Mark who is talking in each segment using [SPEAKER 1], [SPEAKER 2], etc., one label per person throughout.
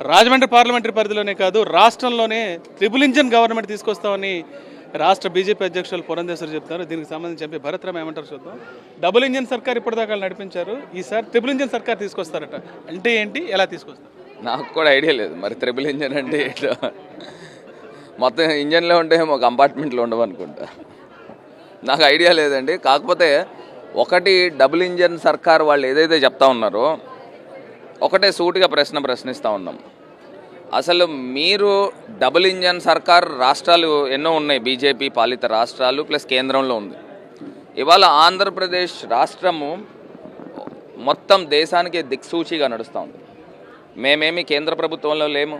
[SPEAKER 1] Rajahmundry parliamentary పరిధిలోనే కాదు రాష్ట్రంలోనే ట్రిపుల్ ఇంజన్ గవర్నమెంట్ తీసుకొస్తామని రాష్ట్ర బీజేపీ అధ్యక్షులు పురంధేశ్వరి చెప్తున్నారు. దీనికి సంబంధించి ఎంపీ భరత్ రామ్ ఏమంటారు చూద్దాం. డబుల్ ఇంజన్ సర్కార్ ఇప్పటిదాకా నడిపించారు, ఈసారి ట్రిపుల్ ఇంజన్ సర్కార్ తీసుకొస్తారట. అంటే ఏంటి, ఎలా తీసుకొస్తారు?
[SPEAKER 2] నాకు కూడా ఐడియా లేదు మరి ట్రిపుల్ ఇంజన్ అంటే ఏంటో. మొత్తం ఇంజన్లో ఉంటే ఒక కంపార్ట్మెంట్లో ఉండవు అనుకుంటా, నాకు ఐడియా లేదండి. కాకపోతే ఒకటి, డబుల్ ఇంజన్ సర్కార్ వాళ్ళు ఏదైతే చెప్తా ఉన్నారో ఒకటే సూటిగా ప్రశ్నిస్తూ ఉన్నాం. అసలు మీరు డబుల్ ఇంజన్ సర్కార్ రాష్ట్రాలు ఎన్నో ఉన్నాయి, బీజేపీ పాలిత రాష్ట్రాలు ప్లస్ కేంద్రంలో ఉంది. ఇవాళ ఆంధ్రప్రదేశ్ రాష్ట్రము మొత్తం దేశానికి దిక్సూచిగా నడుస్తూ ఉంది. మేమేమి కేంద్ర ప్రభుత్వంలో లేము.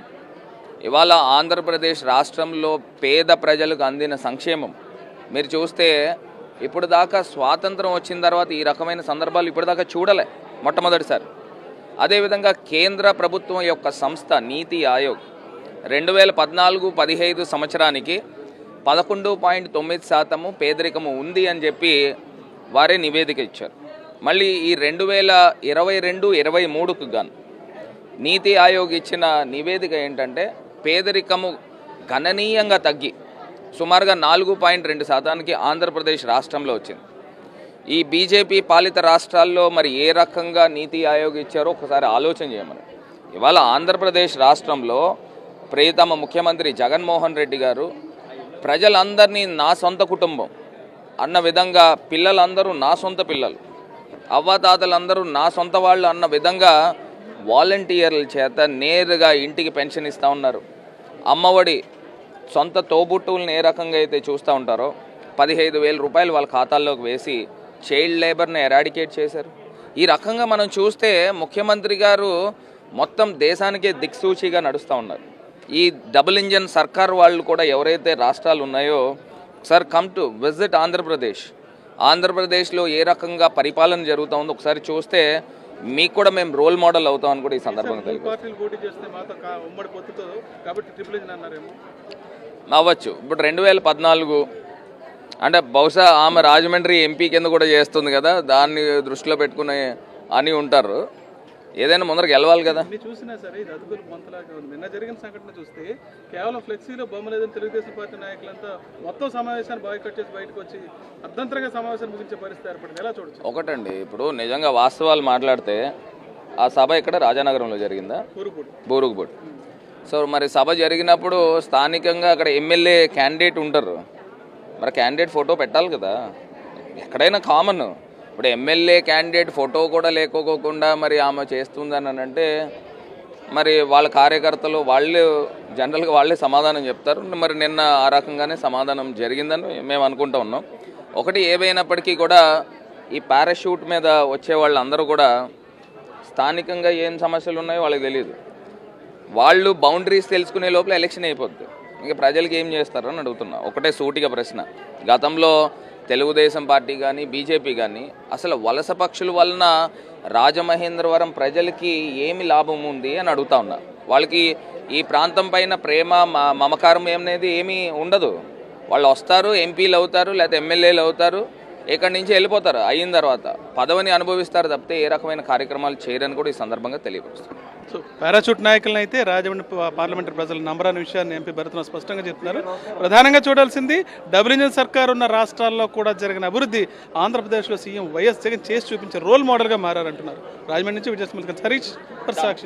[SPEAKER 2] ఇవాళ ఆంధ్రప్రదేశ్ రాష్ట్రంలో పేద ప్రజలకు అందిన సంక్షేమం మీరు చూస్తే ఇప్పుడు దాకా స్వాతంత్రం వచ్చిన తర్వాత ఈ రకమైన సందర్భాలు ఇప్పటిదాకా చూడలే, మొట్టమొదటిసారి. అదేవిధంగా కేంద్ర ప్రభుత్వం యొక్క సంస్థ నీతి ఆయోగ్ 2014-15 సంవత్సరానికి 11.9% పేదరికము ఉంది అని చెప్పి వారే నివేదిక ఇచ్చారు. మళ్ళీ ఈ 2022-23కు గాను నీతి ఆయోగ్ ఇచ్చిన నివేదిక ఏంటంటే పేదరికము గణనీయంగా తగ్గి సుమారుగా 4.2% ఆంధ్రప్రదేశ్ రాష్ట్రంలో వచ్చింది. ఈ బీజేపీ పాలిత రాష్ట్రాల్లో మరి ఏ రకంగా నీతి ఆయోగ్ ఇచ్చారో ఒకసారి ఆలోచన చేయమని. ఇవాళ ఆంధ్రప్రదేశ్ రాష్ట్రంలో ప్రియతమ ముఖ్యమంత్రి జగన్మోహన్ రెడ్డి గారు ప్రజలందరినీ నా సొంత కుటుంబం అన్న విధంగా, పిల్లలందరూ నా సొంత పిల్లలు, అవ్వాతాతలందరూ నా సొంత వాళ్ళు అన్న విధంగా వాలంటీర్ల చేత నేరుగా ఇంటికి పెన్షన్ ఇస్తూ ఉన్నారు. అమ్మఒడి సొంత తోబుట్టువులను ఏ రకంగా అయితే చూస్తూ ఉంటారో 15,000 రూపాయలు వాళ్ళ ఖాతాల్లోకి వేసి చైల్డ్ లేబర్ని ఎరాడికేట్ చేశారు. ఈ రకంగా మనం చూస్తే ముఖ్యమంత్రి గారు మొత్తం దేశానికే దిక్సూచిగా నడుస్తూ ఉన్నారు. ఈ డబుల్ ఇంజన్ సర్కార్ వాళ్ళు కూడా ఎవరైతే రాష్ట్రాలు ఉన్నాయో ఒకసారి కమ్ టు విజిట్ ఆంధ్రప్రదేశ్లో ఏ రకంగా పరిపాలన జరుగుతూ ఉందో ఒకసారి చూస్తే మీకు కూడా మేము రోల్ మోడల్ అవుతామని కూడా ఈ సందర్భంగా తెలియదు. అవ్వచ్చు. ఇప్పుడు 2014 అంటే బహుశా ఆమె రాజమండ్రి ఎంపీ కింద కూడా చేస్తుంది కదా, దాన్ని దృష్టిలో పెట్టుకుని అని ఉంటారు. ఏదైనా ముందర గెలవాలి కదా.
[SPEAKER 1] చూసినా సరే ఇది అదుపులు మంతలాగా ఉంది. నిన్న జరిగిన సంఘటన చూస్తే కేవలం ఫ్లెక్సీలో బొమ్మ లేదని తెలుగుదేశం పార్టీ నాయకులంతా మొత్తం సమావేశాన్ని బాయ్కట్ చేసి బయటకు వచ్చి అర్ధంతరంగా సమావేశాన్ని ముగించే పరిస్థితి ఏర్పడింది. ఎలా చూడొచ్చు?
[SPEAKER 2] ఒకటండి, ఇప్పుడు నిజంగా వాస్తవాలు మాట్లాడితే ఆ సభ ఇక్కడ రాజానగరంలో జరిగిందా? బూరుగుపూడి. సో మరి సభ జరిగినప్పుడు స్థానికంగా అక్కడ ఎమ్మెల్యే క్యాండిడేట్ ఉంటారు, మరి క్యాండిడేట్ ఫోటో పెట్టాలి కదా. ఎక్కడైనా కామన్. ఇప్పుడు ఎమ్మెల్యే క్యాండిడేట్ ఫోటో కూడా లేకోకుండా మరి ఆమె చేస్తుందని అంటే మరి వాళ్ళ కార్యకర్తలు వాళ్ళు జనరల్గా వాళ్ళే సమాధానం చెప్తారు. మరి నిన్న ఆ రకంగానే సమాధానం జరిగిందని మేము అనుకుంటూ ఉన్నాం. ఒకటి ఏవైనప్పటికీ కూడా ఈ పారాషూట్ మీద వచ్చే వాళ్ళందరూ కూడా స్థానికంగా ఏం సమస్యలు ఉన్నాయో వాళ్ళకి తెలియదు. వాళ్ళు బౌండరీస్ తెలుసుకునే లోపల ఎలక్షన్ అయిపోద్ది. ఇంకా ప్రజలకి ఏం చేస్తారో అని అడుగుతున్నా. ఒకటే సూటిగా ప్రశ్న. గతంలో తెలుగుదేశం పార్టీ కానీ బీజేపీ కానీ అసలు వలస పక్షుల వలన రాజమహేంద్రవరం ప్రజలకి ఏమి లాభం ఉంది అని అడుగుతా ఉన్నా. వాళ్ళకి ఈ ప్రాంతం పైన ప్రేమ మమకారం అనేది ఏమీ ఉండదు. వాళ్ళు వస్తారు, ఎంపీలు అవుతారు, లేకపోతే ఎమ్మెల్యేలు అవుతారు, ఇక్కడి నుంచి వెళ్ళిపోతారు. అయిన తర్వాత పదవిని అనుభవిస్తారు తప్పితే ఏ రకమైన కార్యక్రమాలు చేయరని కూడా ఈ సందర్భంగా తెలియపరుస్తారు.
[SPEAKER 1] సో పారాచూట్ నాయకులను అయితే రాజమండ్రి పార్లమెంటరీ ప్రజలు నంబరాని విషయాన్ని ఎంపీ భరత్ స్పష్టంగా చెప్తున్నారు. ప్రధానంగా చూడాల్సింది డబుల్ ఇంజన్ సర్కార్ ఉన్న రాష్ట్రాల్లో కూడా జరిగిన అభివృద్ధి ఆంధ్రప్రదేశ్లో సీఎం వైఎస్ జగన్ చేసి చూపించే రోల్ మోడల్గా మారారంటున్నారు. రాజమండ్రి నుంచి విజయస్మల్ హరీష్ సాక్షి.